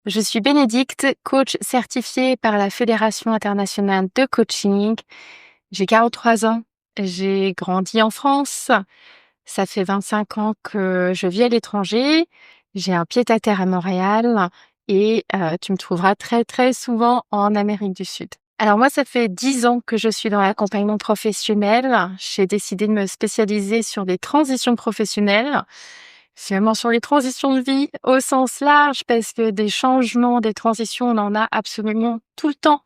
Je suis Bénédicte, coach certifiée par la Fédération internationale de coaching. J'ai 43 ans, j'ai grandi en France. Ça fait 25 ans que je vis à l'étranger. J'ai un pied-à-terre à Montréal et tu me trouveras très, très souvent en Amérique du Sud. Alors moi, ça fait 10 ans que je suis dans l'accompagnement professionnel. J'ai décidé de me spécialiser sur des transitions professionnelles. Finalement, sur les transitions de vie au sens large, parce que des changements, des transitions, on en a absolument tout le temps.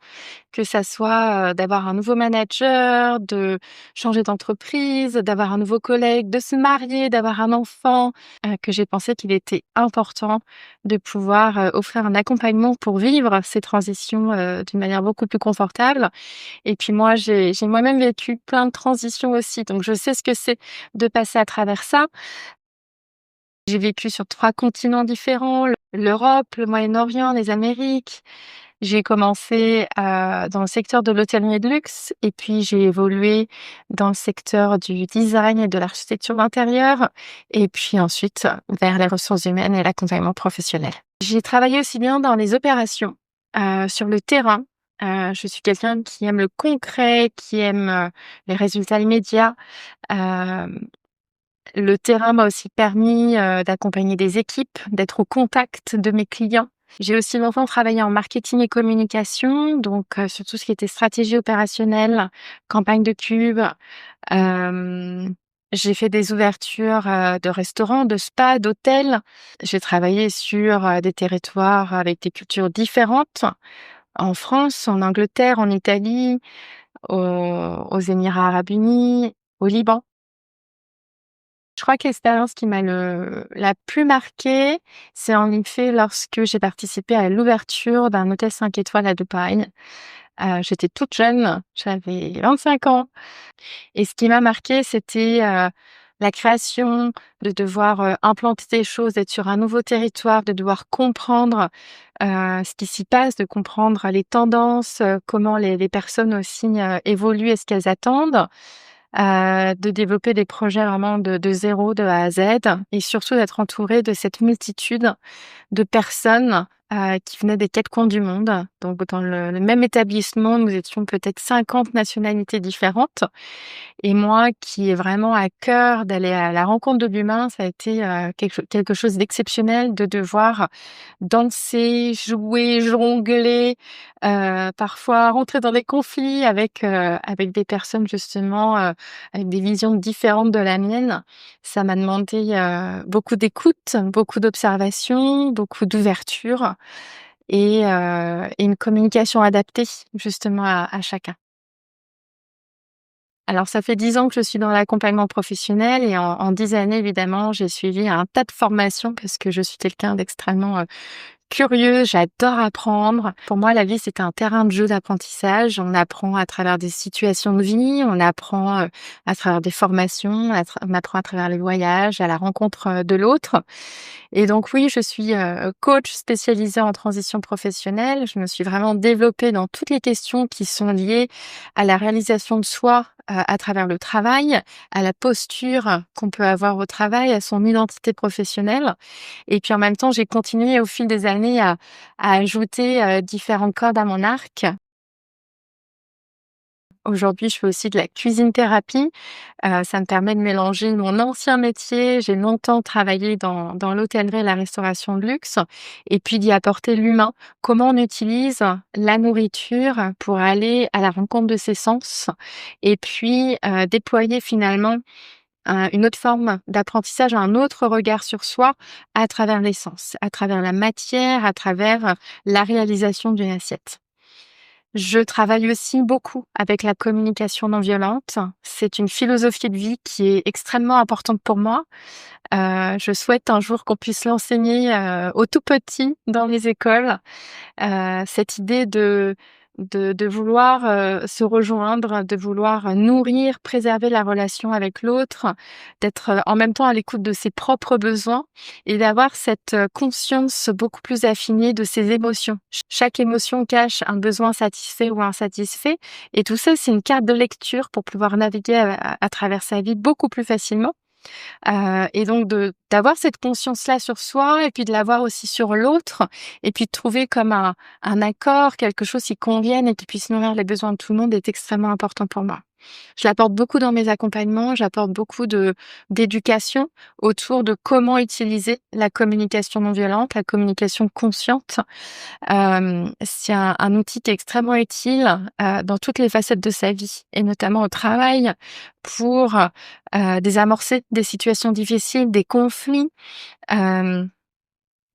Que ça soit d'avoir un nouveau manager, de changer d'entreprise, d'avoir un nouveau collègue, de se marier, d'avoir un enfant, que j'ai pensé qu'il était important de pouvoir offrir un accompagnement pour vivre ces transitions d'une manière beaucoup plus confortable. Et puis moi, j'ai moi-même vécu plein de transitions aussi, donc je sais ce que c'est de passer à travers ça. J'ai vécu sur 3 continents différents, l'Europe, le Moyen-Orient, les Amériques. J'ai commencé, dans le secteur de l'hôtellerie de luxe et puis j'ai évolué dans le secteur du design et de l'architecture d'intérieur et puis ensuite vers les ressources humaines et l'accompagnement professionnel. J'ai travaillé aussi bien dans les opérations, sur le terrain. Je suis quelqu'un qui aime le concret, qui aime, les résultats immédiats. Hem Le terrain m'a aussi permis, d'accompagner des équipes, d'être au contact de mes clients. J'ai aussi longtemps travaillé en marketing et communication, donc sur tout ce qui était stratégie opérationnelle, campagne de pub. Hem, j'ai fait des ouvertures, de restaurants, de spas, d'hôtels. J'ai travaillé sur, des territoires avec des cultures différentes, en France, en Angleterre, en Italie, aux Émirats arabes unis, au Liban. Je crois que l'expérience qui m'a la plus marquée, c'est en effet lorsque j'ai participé à l'ouverture d'un hôtel 5 étoiles à Dubaï. J'étais toute jeune, j'avais 25 ans et ce qui m'a marquée, c'était, la création, de devoir, implanter des choses, d'être sur un nouveau territoire, de devoir comprendre, ce qui s'y passe, de comprendre les tendances, comment les personnes aussi, évoluent et ce qu'elles attendent. De développer des projets vraiment de zéro, de A à Z et surtout d'être entourée de cette multitude de personnes, qui venaient des 4 coins du monde. Donc dans le même établissement, nous étions peut-être 50 nationalités différentes et moi qui ai vraiment à cœur d'aller à la rencontre de l'humain, ça a été, quelque chose d'exceptionnel de devoir danser, jouer, jongler, parfois rentrer dans des conflits avec des personnes justement, avec des visions différentes de la mienne. Ça m'a demandé, beaucoup d'écoute, beaucoup d'observation, beaucoup d'ouverture et une communication adaptée justement à chacun. Alors ça fait 10 ans que je suis dans l'accompagnement professionnel et en 10 années évidemment, j'ai suivi un tas de formations parce que je suis quelqu'un d'extrêmement, curieuse, j'adore apprendre. Pour moi, la vie, c'est un terrain de jeu d'apprentissage. On apprend à travers des situations de vie, on apprend, à travers des formations, on apprend à travers les voyages, à la rencontre, de l'autre. Et donc oui, je suis, coach spécialisée en transition professionnelle. Je me suis vraiment développée dans toutes les questions qui sont liées à la réalisation de soi, à travers le travail, à la posture qu'on peut avoir au travail, à son identité professionnelle. Et puis en même temps, j'ai continué au fil des années à ajouter, différentes cordes à mon arc. Aujourd'hui, je fais aussi de la cuisine thérapie. Ça me permet de mélanger mon ancien métier, j'ai longtemps travaillé dans l'hôtellerie et la restauration de luxe et puis d'y apporter l'humain. Comment on utilise la nourriture pour aller à la rencontre de ses sens et puis, déployer finalement une autre forme d'apprentissage, un autre regard sur soi à travers les sens, à travers la matière, à travers, la réalisation d'une assiette. Je travaille aussi beaucoup avec la communication non violente. C'est une philosophie de vie qui est extrêmement importante pour moi. Je souhaite un jour qu'on puisse l'enseigner, aux tout petits dans les écoles. Cette idée de vouloir, se rejoindre, de vouloir nourrir, préserver la relation avec l'autre, d'être, en même temps à l'écoute de ses propres besoins et d'avoir cette, conscience beaucoup plus affinée de ses émotions. Chaque émotion cache un besoin satisfait ou insatisfait et tout ça, c'est une carte de lecture pour pouvoir naviguer à travers sa vie beaucoup plus facilement. Et donc d'avoir cette conscience-là sur soi et puis de l'avoir aussi sur l'autre et puis de trouver comme un accord, quelque chose qui convienne et qui puisse nourrir les besoins de tout le monde est extrêmement important pour moi. Je l'apporte beaucoup dans mes accompagnements, j'apporte beaucoup d'éducation autour de comment utiliser la communication non violente, la communication consciente. C'est un outil qui est extrêmement utile, dans toutes les facettes de sa vie et notamment au travail pour, désamorcer des situations difficiles, des conflits. Hem,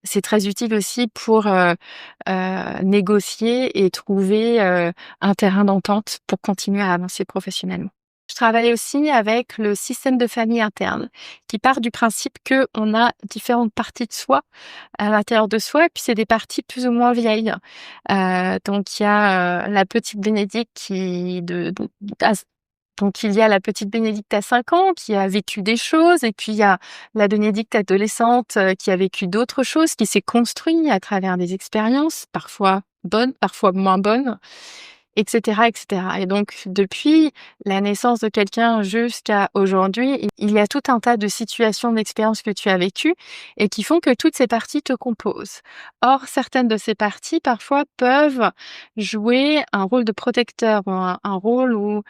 c'est très utile aussi pour, négocier et trouver, un terrain d'entente pour continuer à avancer professionnellement. Je travaille aussi avec le système de famille interne qui part du principe qu'on a différentes parties de soi à l'intérieur de soi et puis c'est des parties plus ou moins vieilles. Donc il y a, la petite Bénédicte qui de à donc il y a la petite Bénédicte à 5 ans qui a vécu des choses et puis il y a la Bénédicte adolescente, qui a vécu d'autres choses, qui s'est construite à travers des expériences, parfois bonnes, parfois moins bonnes, et cetera, et cetera. Et donc depuis la naissance de quelqu'un jusqu'à aujourd'hui, il y a tout un tas de situations, d'expériences que tu as vécues et qui font que toutes ces parties te composent. Or, certaines de ces parties, parfois, peuvent jouer un rôle de protecteur ou un rôle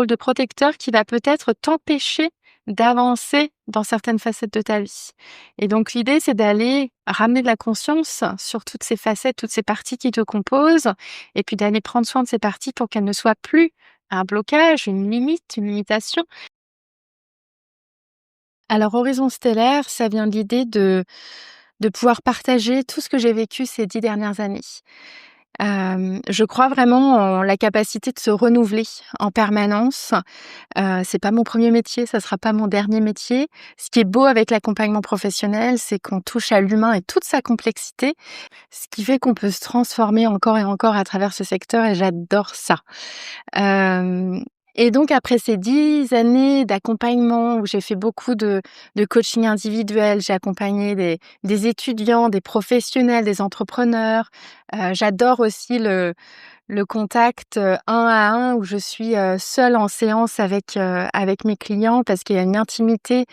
de protecteur qui va peut-être t'empêcher d'avancer dans certaines facettes de ta vie. Et donc l'idée, c'est d'aller ramener de la conscience sur toutes ces facettes, toutes ces parties qui te composent, et puis d'aller prendre soin de ces parties pour qu'elles ne soient plus un blocage, une limite, une limitation. Alors Horizon stellaire, ça vient de l'idée de pouvoir partager tout ce que j'ai vécu ces 10 dernières années. Je crois vraiment en la capacité de se renouveler en permanence. C'est pas mon premier métier, ça sera pas mon dernier métier. Ce qui est beau avec l'accompagnement professionnel, c'est qu'on touche à l'humain et toute sa complexité, ce qui fait qu'on peut se transformer encore et encore à travers ce secteur et j'adore ça. Hem et donc après ces 10 années d'accompagnement où j'ai fait beaucoup de coaching individuel, j'ai accompagné des étudiants, des professionnels, des entrepreneurs. J'adore aussi le contact, 1 à 1 où je suis, seule en séance avec mes clients parce qu'il y a une intimité,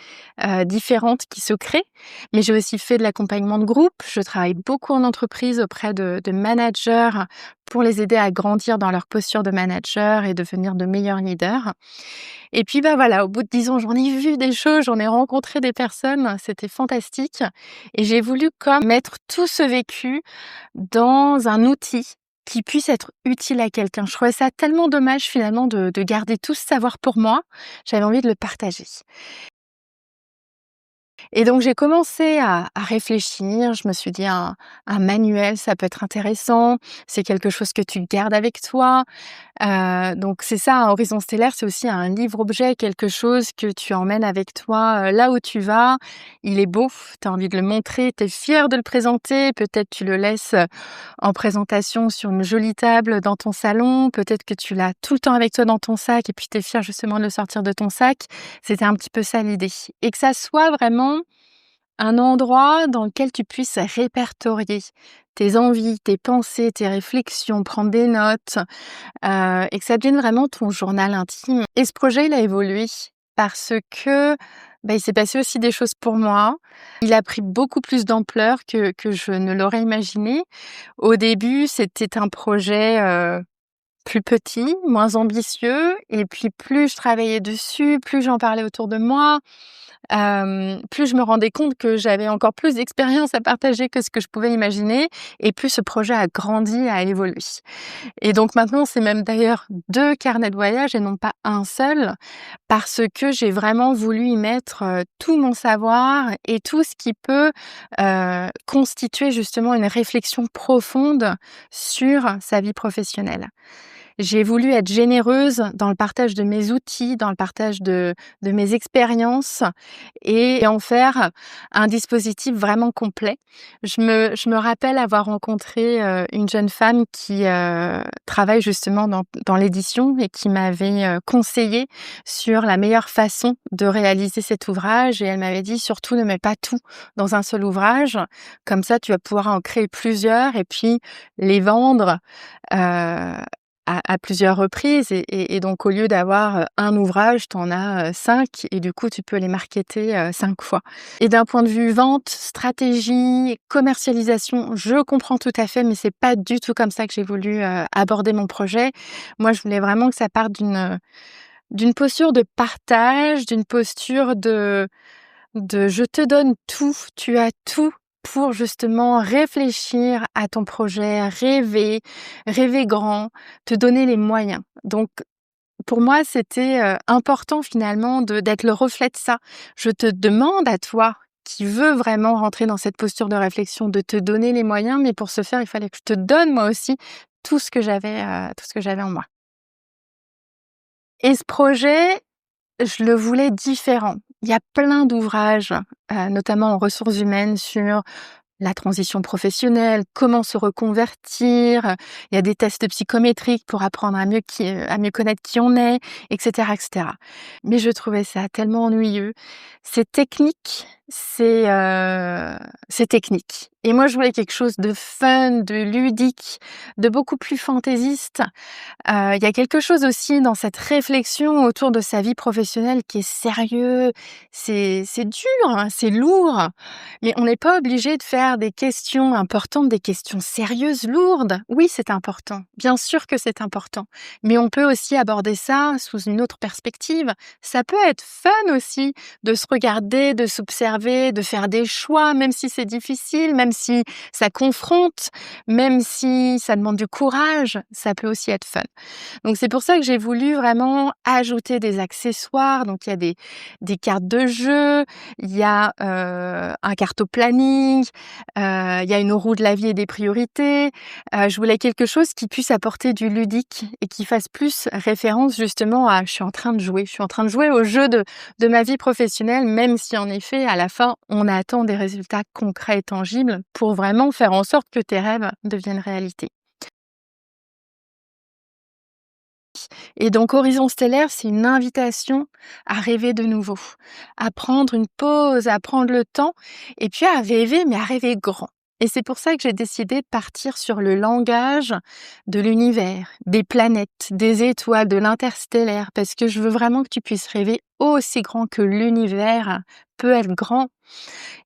différente qui se crée. Mais j'ai aussi fait de l'accompagnement de groupe. Je travaille beaucoup en entreprise auprès de managers pour les aider à grandir dans leur posture de manager et devenir de meilleurs leaders. Et puis, bah, voilà, au bout de 10 ans, j'en ai vu des choses, j'en ai rencontré des personnes, c'était fantastique et j'ai voulu comme mettre tout ce vécu dans un outil qui puisse être utile à quelqu'un. Je trouvais ça tellement dommage finalement de garder tout ce savoir pour moi. J'avais envie de le partager. Et donc j'ai commencé à réfléchir, je me suis dit: «Un manuel, ça peut être intéressant, c'est quelque chose que tu gardes avec toi». Donc c'est ça, un horizon stellaire, c'est aussi un livre-objet, quelque chose que tu emmènes avec toi, là où tu vas. Il est beau, tu as envie de le montrer, tu es fier de le présenter, peut-être tu le laisses, en présentation sur une jolie table dans ton salon, peut-être que tu l'as tout le temps avec toi dans ton sac et puis tu es fier justement de le sortir de ton sac. C'était un petit peu ça l'idée et que ça soit vraiment un endroit dans lequel tu puisses répertorier tes envies, tes pensées, tes réflexions, prendre des notes, et que ça devienne vraiment ton journal intime. Et ce projet, il a évolué parce que, il s'est passé aussi des choses pour moi. Il a pris beaucoup plus d'ampleur que je ne l'aurais imaginé. Au début, c'était un projet, plus petit, moins ambitieux et puis plus je travaillais dessus, plus j'en parlais autour de moi, plus je me rendais compte que j'avais encore plus d'expérience à partager que ce que je pouvais imaginer et plus ce projet a grandi, a évolué. Et donc maintenant, c'est même d'ailleurs 2 carnets de voyage et non pas un seul, parce que j'ai vraiment voulu y mettre, tout mon savoir et tout ce qui peut, constituer justement une réflexion profonde sur sa vie professionnelle. J'ai voulu être généreuse dans le partage de mes outils, dans le partage de mes expériences et en faire un dispositif vraiment complet. Je me rappelle avoir rencontré, une jeune femme qui, travaille justement dans l'édition et qui m'avait, conseillé sur la meilleure façon de réaliser cet ouvrage et elle m'avait dit: «Surtout ne mets pas tout dans un seul ouvrage, comme ça tu vas pouvoir en créer plusieurs et puis les vendre, heu, à plusieurs reprises et donc au lieu d'avoir, un ouvrage, tu en as, 5 et du coup, tu peux les marketer, 5 fois. Et d'un point de vue vente, stratégie, commercialisation, je comprends tout à fait, mais c'est pas du tout comme ça que j'ai voulu, aborder mon projet. Moi, je voulais vraiment que ça parte d'une posture de partage, d'une posture de «je te donne tout, tu as tout» pour justement réfléchir à ton projet, rêver grand, te donner les moyens. Donc pour moi, c'était, important finalement d'être le reflet de ça. Je te demande à toi, qui veux vraiment rentrer dans cette posture de réflexion, de te donner les moyens, mais pour ce faire, il fallait que je te donne moi aussi tout ce que j'avais en moi. Et ce projet, je le voulais différent. Il y a plein d'ouvrages, notamment en ressources humaines sur la transition professionnelle, comment se reconvertir, il y a des tests psychométriques pour apprendre à mieux connaître qui on est, et cetera, et cetera. Mais je trouvais ça tellement ennuyeux. C'est technique, c'est technique. Et moi, je voulais quelque chose de fun, de ludique, de beaucoup plus fantaisiste. Il y a quelque chose aussi dans cette réflexion autour de sa vie professionnelle qui est sérieux, c'est dur, hein, c'est lourd, mais on n'est pas obligé de faire des questions importantes, des questions sérieuses, lourdes. Oui, c'est important, bien sûr que c'est important, mais on peut aussi aborder ça sous une autre perspective. Ça peut être fun aussi de se regarder, de s'observer, de faire des choix, même si c'est difficile, même si ça confronte, même si ça demande du courage, ça peut aussi être fun. Donc c'est pour ça que j'ai voulu vraiment ajouter des accessoires. Donc il y a des cartes de jeu, il y a, un carto-planning, il y a une roue de la vie et des priorités. Je voulais quelque chose qui puisse apporter du ludique et qui fasse plus référence justement à: «Je suis en train de jouer, je suis en train de jouer au jeu de ma vie professionnelle», même si en effet à la fin on attend des résultats concrets et tangibles pour vraiment faire en sorte que tes rêves deviennent réalité. Et donc Horizon stellaire, c'est une invitation à rêver de nouveau, à prendre une pause, à prendre le temps et puis à rêver, mais à rêver grand. Et c'est pour ça que j'ai décidé de partir sur le langage de l'univers, des planètes, des étoiles, de l'interstellaire, parce que je veux vraiment que tu puisses rêver aussi grand que l'univers peut être grand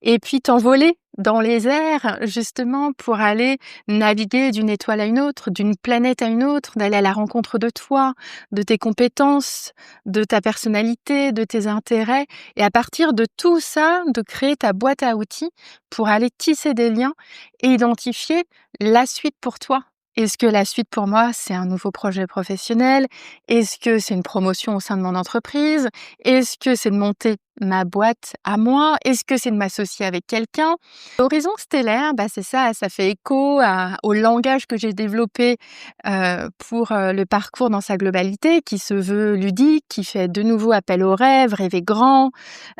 et puis t'envoler dans les airs justement pour aller naviguer d'une étoile à une autre, d'une planète à une autre, d'aller à la rencontre de toi, de tes compétences, de ta personnalité, de tes intérêts et à partir de tout ça, de créer ta boîte à outils pour aller tisser des liens et identifier la suite pour toi. Est-ce que la suite pour moi, c'est un nouveau projet professionnel? Est-ce que c'est une promotion au sein de mon entreprise? Est-ce que c'est de monter ma boîte à moi? Est-ce que c'est de m'associer avec quelqu'un? Horizon stellaire, bah, c'est ça, ça fait écho au langage que j'ai développé pour le parcours dans sa globalité, qui se veut ludique, qui fait de nouveau appel au rêve, rêver grand,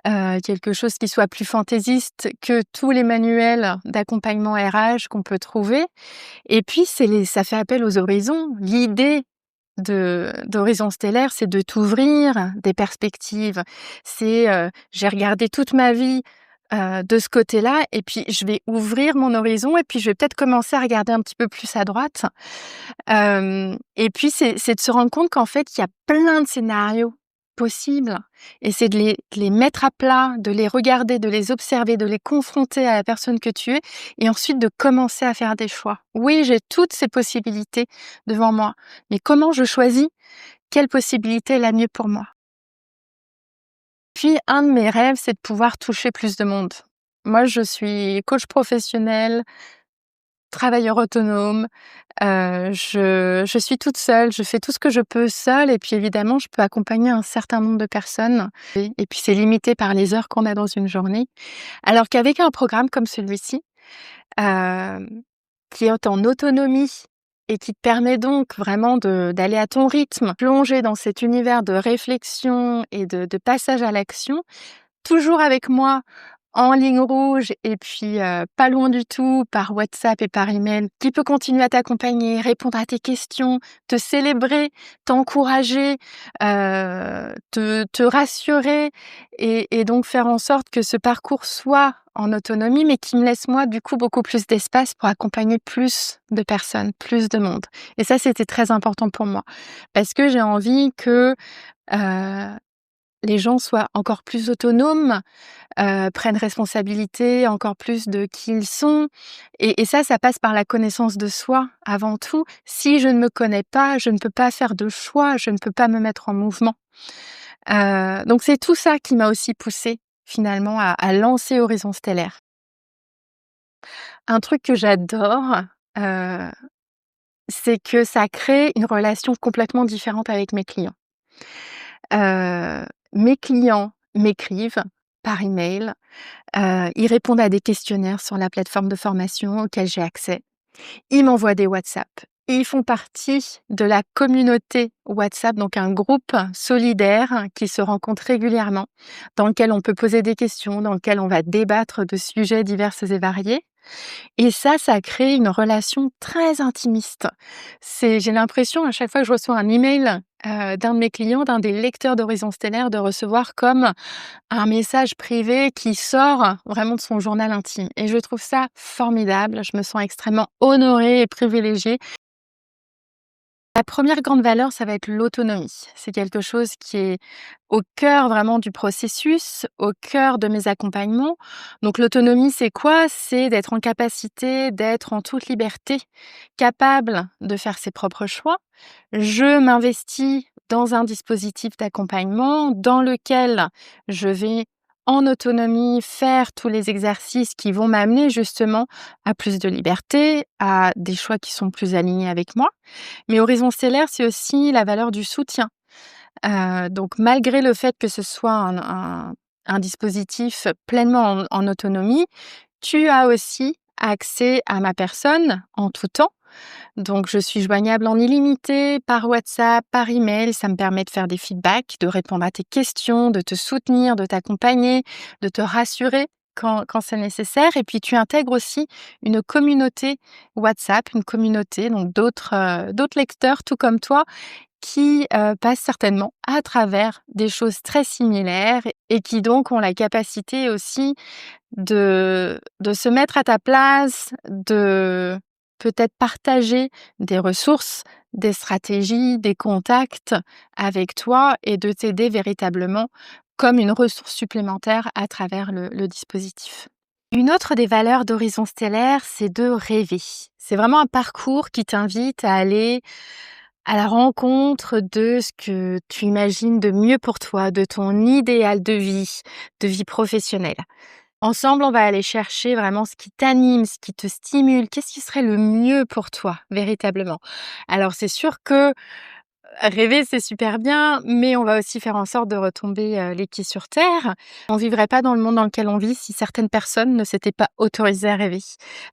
quelque chose qui soit plus fantaisiste que tous les manuels d'accompagnement RH qu'on peut trouver. Et puis ça fait appel aux horizons. L'idée d'Horizon stellaire, c'est de t'ouvrir des perspectives. C'est, j'ai regardé toute ma vie, de ce côté-là et puis je vais ouvrir mon horizon et puis je vais peut-être commencer à regarder un petit peu plus à droite. Et puis c'est de se rendre compte qu'en fait, il y a plein de scénarios possibles et c'est de les mettre à plat, de les regarder, de les observer, de les confronter à la personne que tu es et ensuite de commencer à faire des choix. Oui, j'ai toutes ces possibilités devant moi, mais comment je choisis? Quelle possibilité est la mieux pour moi? Puis un de mes rêves, c'est de pouvoir toucher plus de monde. Moi, je suis coach professionnel, travailleur autonome, je suis toute seule, je fais tout ce que je peux seule et puis évidemment, je peux accompagner un certain nombre de personnes et puis c'est limité par les heures qu'on a dans une journée. Alors qu'avec un programme comme celui-ci, hem, qui est en autonomie et qui te permet donc vraiment d'aller à ton rythme, plonger dans cet univers de réflexion et de passage à l'action, toujours avec moi en ligne rouge et puis, pas loin du tout par WhatsApp et par email, qui peut continuer à t'accompagner, répondre à tes questions, te célébrer, t'encourager, te rassurer et donc faire en sorte que ce parcours soit en autonomie, mais qui me laisse moi, du coup, beaucoup plus d'espace pour accompagner plus de personnes, plus de monde. Et ça, c'était très important pour moi parce que j'ai envie que, heu, les gens soient encore plus autonomes, prennent responsabilité encore plus de qui ils sont et ça passe par la connaissance de soi avant tout. Si je ne me connais pas, je ne peux pas faire de choix, je ne peux pas me mettre en mouvement. Donc c'est tout ça qui m'a aussi poussée finalement à lancer Horizon Stellaire. Un truc que j'adore, heu, c'est que ça crée une relation complètement différente avec mes clients. Mes clients m'écrivent par email, ils répondent à des questionnaires sur la plateforme de formation auquel j'ai accès. Ils m'envoient des WhatsApp. Ils font partie de la communauté WhatsApp, donc un groupe solidaire qui se rencontre régulièrement, dans lequel on peut poser des questions, dans lequel on va débattre de sujets divers et variés. Et ça crée une relation très intimiste. J'ai l'impression à chaque fois que je reçois un email, d'un de mes clients, d'un des lecteurs d'Horizon Stellaire, de recevoir comme un message privé qui sort vraiment de son journal intime et je trouve ça formidable. Je me sens extrêmement honorée et privilégiée. La première grande valeur, ça va être l'autonomie. C'est quelque chose qui est au cœur vraiment du processus, au cœur de mes accompagnements. Donc l'autonomie, c'est quoi? C'est d'être en capacité, d'être en toute liberté, capable de faire ses propres choix. Je m'investis dans un dispositif d'accompagnement dans lequel je vais en autonomie faire tous les exercices qui vont m'amener justement à plus de liberté, à des choix qui sont plus alignés avec moi. Mais Horizon Stellaire, c'est aussi la valeur du soutien. Donc malgré le fait que ce soit un dispositif pleinement en autonomie, tu as aussi accès à ma personne en tout temps. Donc je suis joignable en illimité par WhatsApp, par email. Ça me permet de faire des feedbacks, de répondre à tes questions, de te soutenir, de t'accompagner, de te rassurer quand c'est nécessaire. Et puis tu intègres aussi une communauté WhatsApp, une communauté donc d'autres lecteurs tout comme toi qui, passent certainement à travers des choses très similaires et qui donc ont la capacité aussi de se mettre à ta place, de peut-être partager des ressources, des stratégies, des contacts avec toi et de t'aider véritablement comme une ressource supplémentaire à travers le dispositif. Une autre des valeurs d'Horizon Stellaire, c'est de rêver. C'est vraiment un parcours qui t'invite à aller à la rencontre de ce que tu imagines de mieux pour toi, de ton idéal de vie professionnelle. Ensemble, on va aller chercher vraiment ce qui t'anime, ce qui te stimule. Qu'est-ce qui serait le mieux pour toi, véritablement? Alors, c'est sûr que rêver, c'est super bien, mais on va aussi faire en sorte de retomber les pieds sur terre. On vivrait pas dans le monde dans lequel on vit si certaines personnes ne s'étaient pas autorisées à rêver.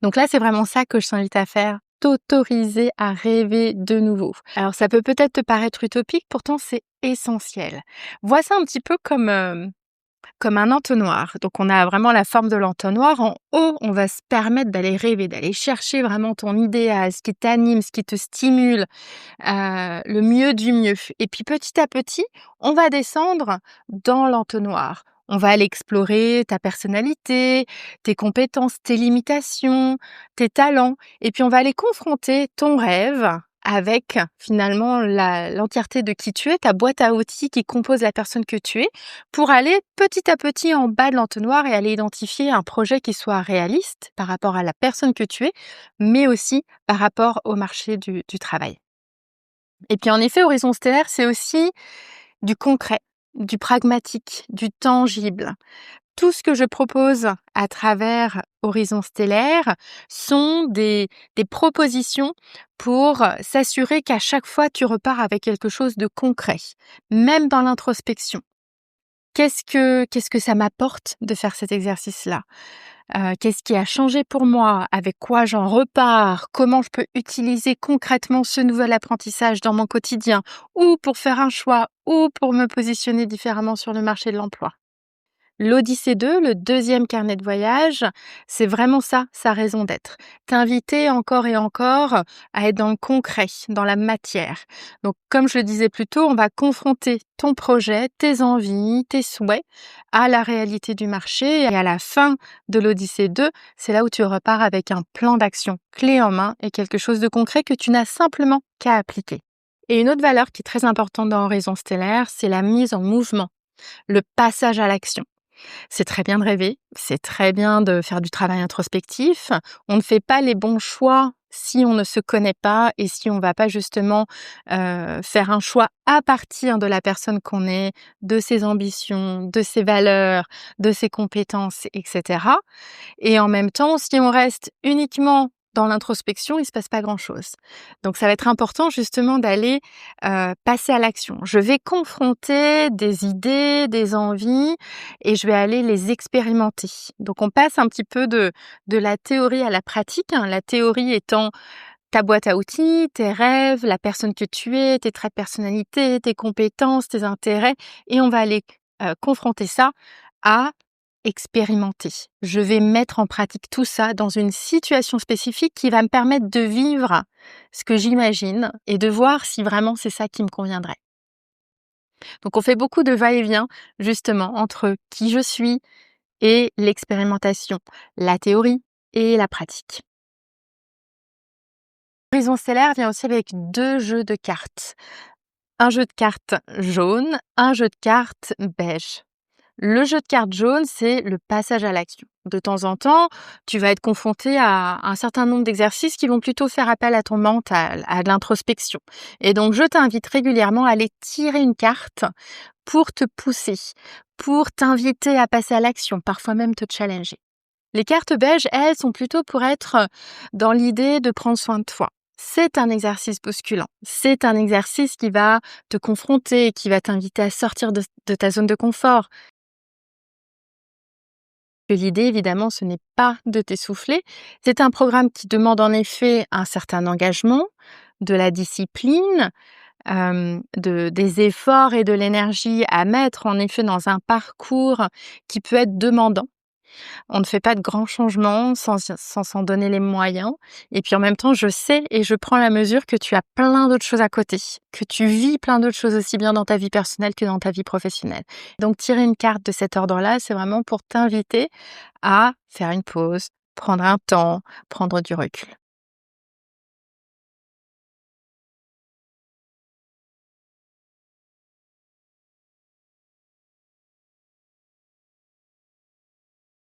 Donc là, c'est vraiment ça que je t'invite à faire. T'autoriser à rêver de nouveau. Alors ça peut peut-être te paraître utopique, pourtant c'est essentiel. Vois ça un petit peu comme un entonnoir. Donc on a vraiment la forme de l'entonnoir. En haut, on va se permettre d'aller rêver, d'aller chercher vraiment ton idéal, ce qui t'anime, ce qui te stimule, le mieux du mieux. Et puis petit à petit, on va descendre dans l'entonnoir. On va aller explorer ta personnalité, tes compétences, tes limitations, tes talents. Et puis on va aller confronter ton rêve avec finalement l'entièreté de qui tu es, ta boîte à outils qui compose la personne que tu es, pour aller petit à petit en bas de l'entonnoir et aller identifier un projet qui soit réaliste par rapport à la personne que tu es, mais aussi par rapport au marché du travail. Et puis en effet, Horizon Stellaire, c'est aussi du concret, du pragmatique, du tangible. Tout ce que je propose à travers Horizon Stellaire sont des propositions pour s'assurer qu'à chaque fois, tu repars avec quelque chose de concret, même dans l'introspection. Qu'est-ce que ça m'apporte de faire cet exercice-là? Qu'est-ce qui a changé pour moi? Avec quoi j'en repars? Comment je peux utiliser concrètement ce nouvel apprentissage dans mon quotidien? Ou pour faire un choix, ou pour me positionner différemment sur le marché de l'emploi. L'Odyssée 2, le deuxième carnet de voyage, c'est vraiment ça, sa raison d'être. T'inviter encore et encore à être dans le concret, dans la matière. Donc, comme je le disais plus tôt, on va confronter ton projet, tes envies, tes souhaits à la réalité du marché. Et à la fin de l'Odyssée 2, c'est là où tu repars avec un plan d'action clé en main et quelque chose de concret que tu n'as simplement qu'à appliquer. Et une autre valeur qui est très importante dans Horizon Stellaire, c'est la mise en mouvement, le passage à l'action. C'est très bien de rêver, c'est très bien de faire du travail introspectif. On ne fait pas les bons choix si on ne se connaît pas et si on va pas justement faire un choix à partir de la personne qu'on est, de ses ambitions, de ses valeurs, de ses compétences, etc. Et en même temps, si on reste uniquement dans l'introspection, il se passe pas grand-chose. Donc ça va être important justement d'aller, passer à l'action. Je vais confronter des idées, des envies et je vais aller les expérimenter. Donc on passe un petit peu de la théorie à la pratique, hein. La théorie étant ta boîte à outils, tes rêves, la personne que tu es, tes traits de personnalité, tes compétences, tes intérêts et on va aller, confronter ça à expérimenter. Je vais mettre en pratique tout ça dans une situation spécifique qui va me permettre de vivre ce que j'imagine et de voir si vraiment c'est ça qui me conviendrait. Donc on fait beaucoup de va-et-vient justement entre qui je suis et l'expérimentation, la théorie et la pratique. Horizon stellaire vient aussi avec 2 jeux de cartes. Un jeu de cartes jaune, un jeu de cartes beige. Le jeu de cartes jaune, c'est le passage à l'action. De temps en temps, tu vas être confronté à un certain nombre d'exercices qui vont plutôt faire appel à ton mental, à de l'introspection. Et donc, je t'invite régulièrement à aller tirer une carte pour te pousser, pour t'inviter à passer à l'action, parfois même te challenger. Les cartes beiges, elles, sont plutôt pour être dans l'idée de prendre soin de toi. C'est un exercice bousculant. C'est un exercice qui va te confronter, qui va t'inviter à sortir de ta zone de confort. L'idée, évidemment, ce n'est pas de t'essouffler. C'est un programme qui demande en effet un certain engagement, de la discipline, des efforts et de l'énergie à mettre en effet dans un parcours qui peut être demandant. On ne fait pas de grands changements sans s'en donner les moyens. Et puis en même temps, je sais et je prends la mesure que tu as plein d'autres choses à côté, que tu vis plein d'autres choses aussi bien dans ta vie personnelle que dans ta vie professionnelle. Donc tirer une carte de cet ordre-là, c'est vraiment pour t'inviter à faire une pause, prendre un temps, prendre du recul.